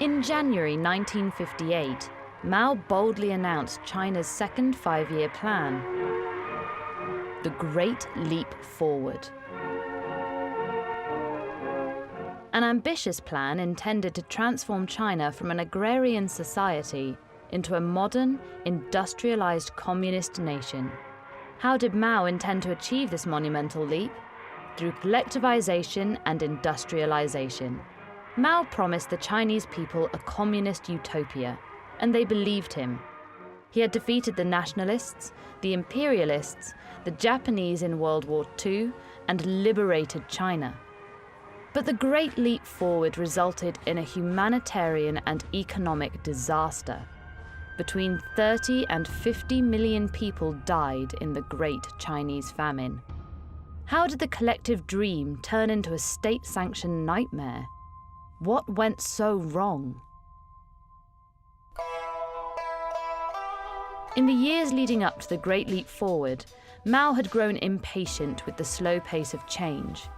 In January 1958, Mao boldly announced China's second five-year plan, the Great Leap Forward. An ambitious plan intended to transform China from an agrarian society into a modern, industrialized communist nation. How did Mao intend to achieve this monumental leap? Through collectivization and industrialization. Mao promised the Chinese people a communist utopia, and they believed him. He had defeated the nationalists, the imperialists, the Japanese in World War II, and liberated China. But the Great Leap Forward resulted in a humanitarian and economic disaster. Between 30 and 50 million people died in the Great Chinese Famine. How did the collective dream turn into a state-sanctioned nightmare? What went so wrong? In the years leading up to the Great Leap Forward, Mao had grown impatient with the slow pace of change.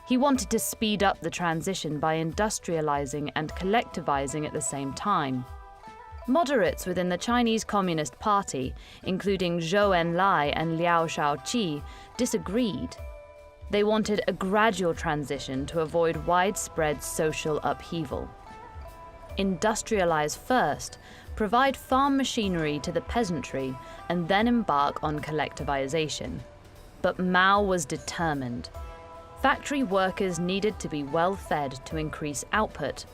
He wanted to speed up the transition by industrializing and collectivizing at the same time. Moderates within the Chinese Communist Party, including Zhou Enlai and Liu Shaoqi, disagreed. They wanted a gradual transition to avoid widespread social upheaval. Industrialize first, provide farm machinery to the peasantry, and then embark on collectivization. But Mao was determined. Factory workers needed to be well fed to increase output.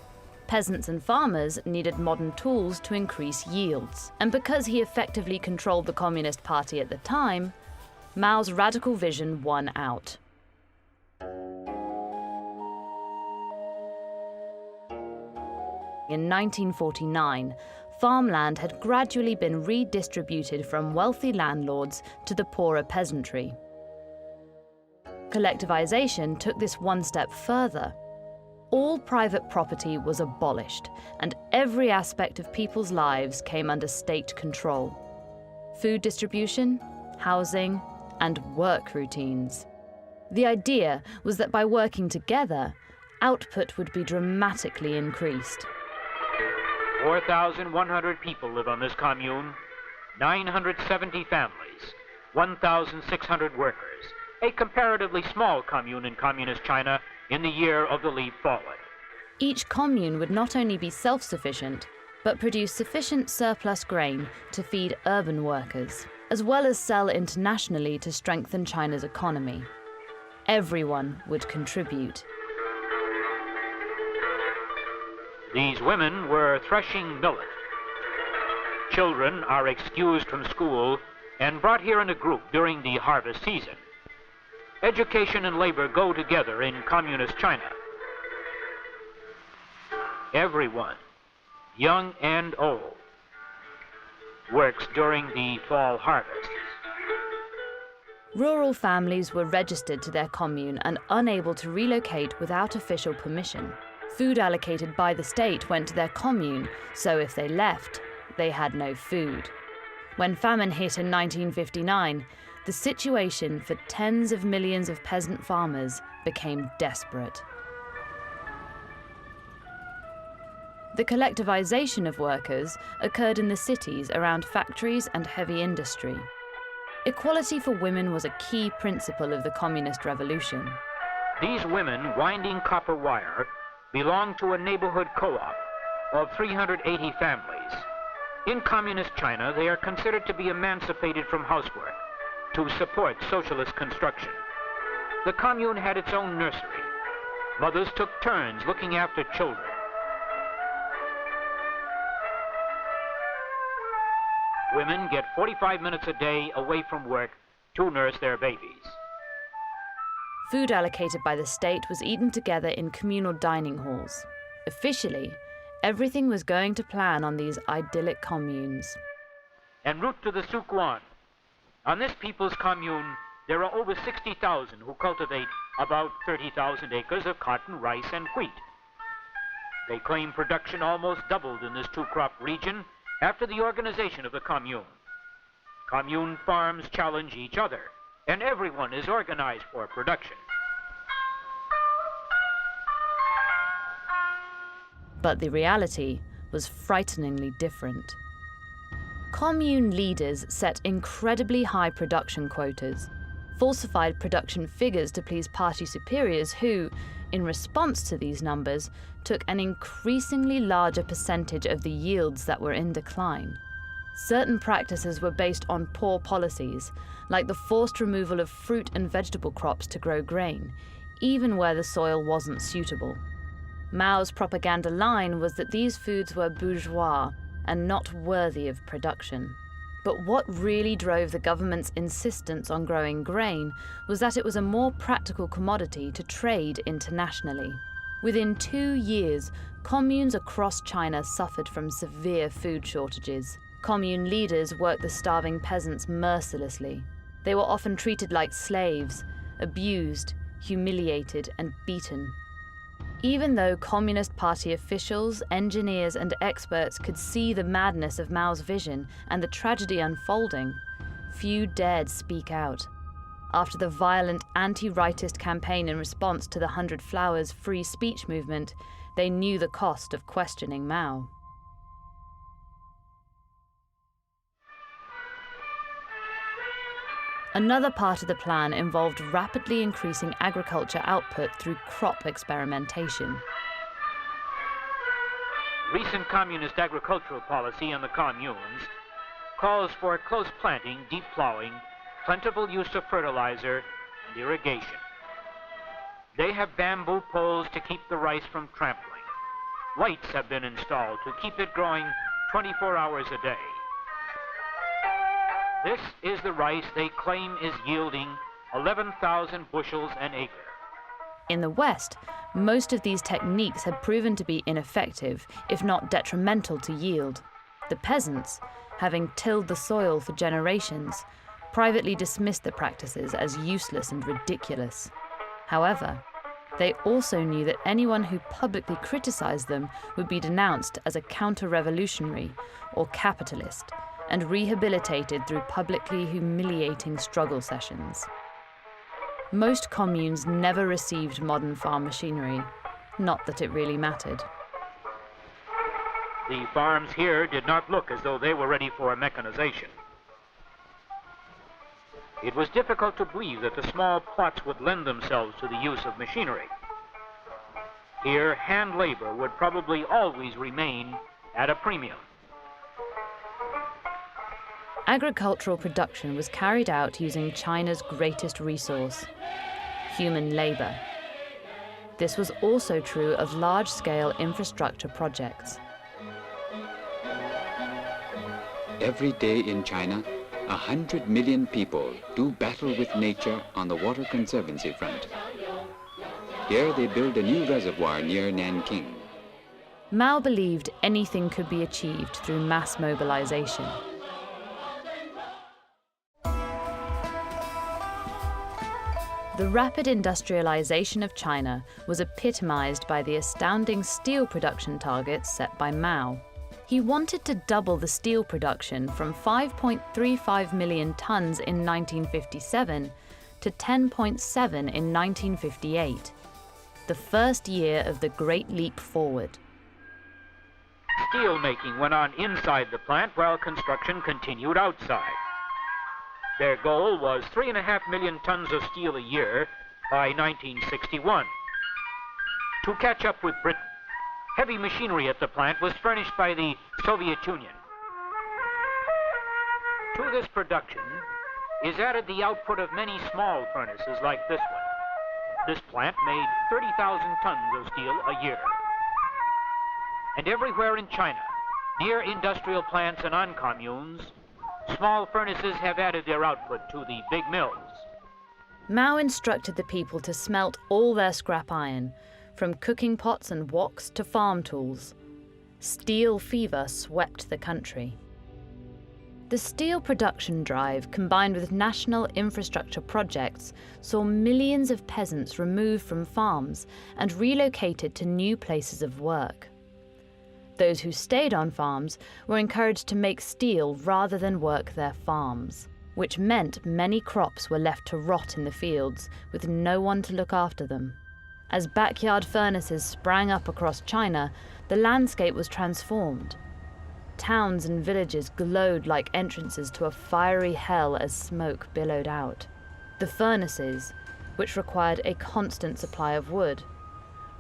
Peasants and farmers needed modern tools to increase yields. And because he effectively controlled the Communist Party at the time, Mao's radical vision won out. In 1949, farmland had gradually been redistributed from wealthy landlords to the poorer peasantry. Collectivization took this one step further. All private property was abolished, and every aspect of people's lives came under state control. Food distribution, housing, and work routines. The idea was that by working together, output would be dramatically increased. 4,100 people live on this commune, 970 families, 1,600 workers. A comparatively small commune in communist China in the year of the leap forward. Each commune would not only be self-sufficient, but produce sufficient surplus grain to feed urban workers, as well as sell internationally to strengthen China's economy. Everyone would contribute. These women were threshing millet. Children are excused from school and brought here in a group during the harvest season. Education and labor go together in communist China. Everyone, young and old, works during the fall harvest. Rural families were registered to their commune and unable to relocate without official permission. Food allocated by the state went to their commune, so if they left, they had no food. When famine hit in 1959, the situation for tens of millions of peasant farmers became desperate. The collectivization of workers occurred in the cities around factories and heavy industry. Equality for women was a key principle of the communist revolution. These women winding copper wire belong to a neighborhood co-op of 380 families. In communist China, they are considered to be emancipated from housework to support socialist construction. The commune had its own nursery. Mothers took turns looking after children. Women get 45 minutes a day away from work to nurse their babies. Food allocated by the state was eaten together in communal dining halls. Officially, everything was going to plan on these idyllic communes. En route to the Suquan. On this people's commune, there are over 60,000 who cultivate about 30,000 acres of cotton, rice, and wheat. They claim production almost doubled in this two-crop region after the organization of the commune. Commune farms challenge each other, and everyone is organized for production. But the reality was frighteningly different. Commune leaders set incredibly high production quotas, falsified production figures to please party superiors who, in response to these numbers, took an increasingly larger percentage of the yields that were in decline. Certain practices were based on poor policies, like the forced removal of fruit and vegetable crops to grow grain, even where the soil wasn't suitable. Mao's propaganda line was that these foods were bourgeois and not worthy of production. But what really drove the government's insistence on growing grain was that it was a more practical commodity to trade internationally. Within 2 years, communes across China suffered from severe food shortages. Commune leaders worked the starving peasants mercilessly. They were often treated like slaves, abused, humiliated, and beaten. Even though Communist Party officials, engineers, and experts could see the madness of Mao's vision and the tragedy unfolding, few dared speak out. After the violent anti-rightist campaign in response to the 100 Flowers free speech movement, they knew the cost of questioning Mao. Another part of the plan involved rapidly increasing agriculture output through crop experimentation. Recent communist agricultural policy in the communes calls for close planting, deep plowing, plentiful use of fertilizer, and irrigation. They have bamboo poles to keep the rice from trampling. Lights have been installed to keep it growing 24 hours a day. This is the rice they claim is yielding 11,000 bushels an acre. In the West, most of these techniques had proven to be ineffective, if not detrimental to yield. The peasants, having tilled the soil for generations, privately dismissed the practices as useless and ridiculous. However, they also knew that anyone who publicly criticized them would be denounced as a counter-revolutionary or capitalist, and rehabilitated through publicly humiliating struggle sessions. Most communes never received modern farm machinery, not that it really mattered. The farms here did not look as though they were ready for mechanization. It was difficult to believe that the small plots would lend themselves to the use of machinery. Here, hand labor would probably always remain at a premium. Agricultural production was carried out using China's greatest resource, human labor. This was also true of large-scale infrastructure projects. Every day in China, 100 million people do battle with nature on the water conservancy front. Here they build a new reservoir near Nanking. Mao believed anything could be achieved through mass mobilization. The rapid industrialization of China was epitomized by the astounding steel production targets set by Mao. He wanted to double the steel production from 5.35 million tons in 1957 to 10.7 in 1958, the first year of the Great Leap Forward. Steel making went on inside the plant while construction continued outside. Their goal was 3.5 million tons of steel a year by 1961. To catch up with Britain, heavy machinery at the plant was furnished by the Soviet Union. To this production is added the output of many small furnaces like this one. This plant made 30,000 tons of steel a year. And everywhere in China, near industrial plants and on communes, small furnaces have added their output to the big mills. Mao instructed the people to smelt all their scrap iron, from cooking pots and woks to farm tools. Steel fever swept the country. The steel production drive, combined with national infrastructure projects, saw millions of peasants removed from farms and relocated to new places of work. Those who stayed on farms were encouraged to make steel rather than work their farms, which meant many crops were left to rot in the fields with no one to look after them. As backyard furnaces sprang up across China, the landscape was transformed. Towns and villages glowed like entrances to a fiery hell as smoke billowed out. The furnaces, which required a constant supply of wood,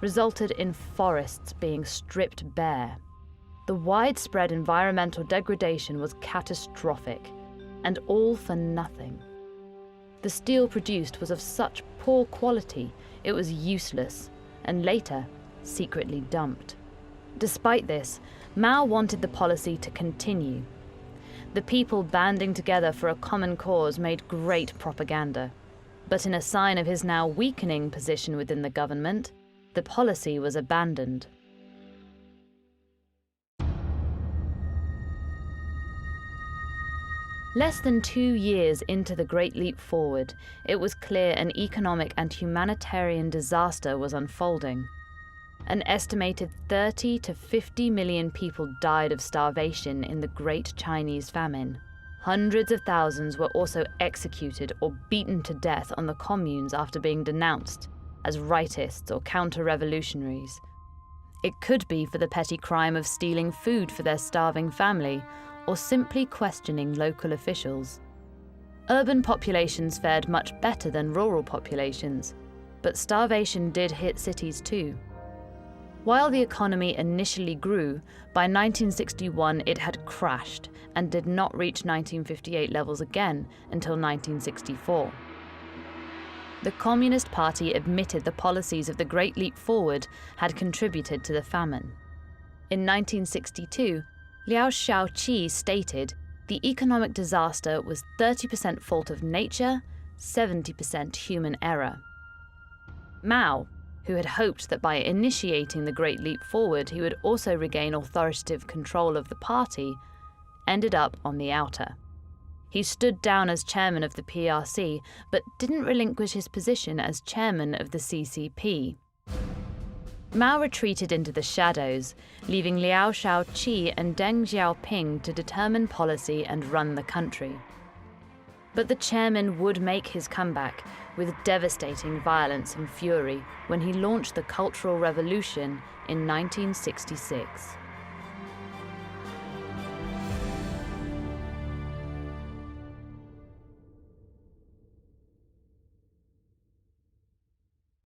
resulted in forests being stripped bare. The widespread environmental degradation was catastrophic, and all for nothing. The steel produced was of such poor quality it was useless, and later secretly dumped. Despite this, Mao wanted the policy to continue. The people banding together for a common cause made great propaganda. But in a sign of his now weakening position within the government, the policy was abandoned. Less than 2 years into the Great Leap Forward, it was clear an economic and humanitarian disaster was unfolding. An estimated 30 to 50 million people died of starvation in the Great Chinese Famine. Hundreds of thousands were also executed or beaten to death on the communes after being denounced as rightists or counter-revolutionaries. It could be for the petty crime of stealing food for their starving family, or simply questioning local officials. Urban populations fared much better than rural populations, but starvation did hit cities too. While the economy initially grew, by 1961 it had crashed and did not reach 1958 levels again until 1964. The Communist Party admitted the policies of the Great Leap Forward had contributed to the famine. In 1962, Liu Shaoqi stated the economic disaster was 30% fault of nature, 70% human error. Mao, who had hoped that by initiating the Great Leap Forward he would also regain authoritative control of the party, ended up on the outer. He stood down as chairman of the PRC, but didn't relinquish his position as chairman of the CCP. Mao retreated into the shadows, leaving Liu Shaoqi and Deng Xiaoping to determine policy and run the country. But the chairman would make his comeback with devastating violence and fury when he launched the Cultural Revolution in 1966.